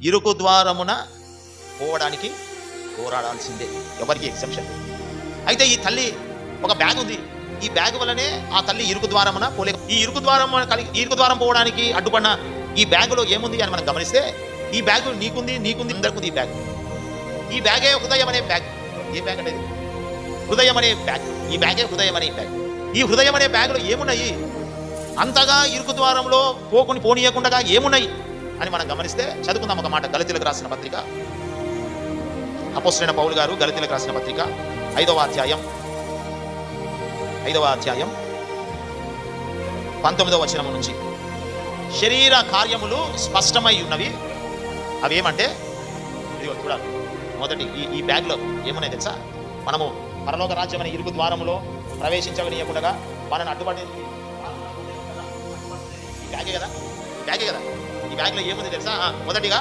ఇరుకు ద్వారమున పోవడానికి పోరాడాల్సిందే, ఎవరికి ఎగ్జంప్షన్. అయితే ఈ తల్లి ఒక బ్యాగ్ ఉంది, ఈ బ్యాగ్ వల్లనే ఆ తల్లి ఇరుకు ద్వారమున పోలేక, ఈ ఇరుకు ద్వారం పోవడానికి అడ్డుపడిన ఈ బ్యాగులో ఏముంది అని మనం గమనిస్తే, ఈ బ్యాగ్ నీకుంది అందరికుంది. ఈ బ్యాగే హృదయం అనే బ్యాగ్. ఏ బ్యాగ్ అనేది? హృదయం అనే బ్యాగ్. ఈ బ్యాగే హృదయం అనే బ్యాగ్. ఈ హృదయం అనే బ్యాగ్లో ఏమున్నాయి? అంతగా ఇరుకు ద్వారంలో పోనీయకుండా ఏమున్నాయి అని మనం గమనిస్తే చదువుకుందాం ఒక మాట. గలతీలకు రాసిన పత్రిక, అపోస్తలుడైన పౌలు గారు గలతీలకు రాసిన పత్రిక 5వ అధ్యాయం 19వ వచనం నుంచి, శరీర కార్యములు స్పష్టమై ఉన్నవి. అవి ఏమంటే, ఇదిగో చూడాలి. మొదటి ఈ బ్యాగ్లో ఏమున్నాయి తెలుసా? మనము పరలోక రాజ్యం అనే ఇరుకు ద్వారములో ప్రవేశించగలియకుండా మనని అడ్డుపడి బ్యాగే కదా. ఈ బ్యాగ్లో ఏముంది తెలుసా? మొదటిగా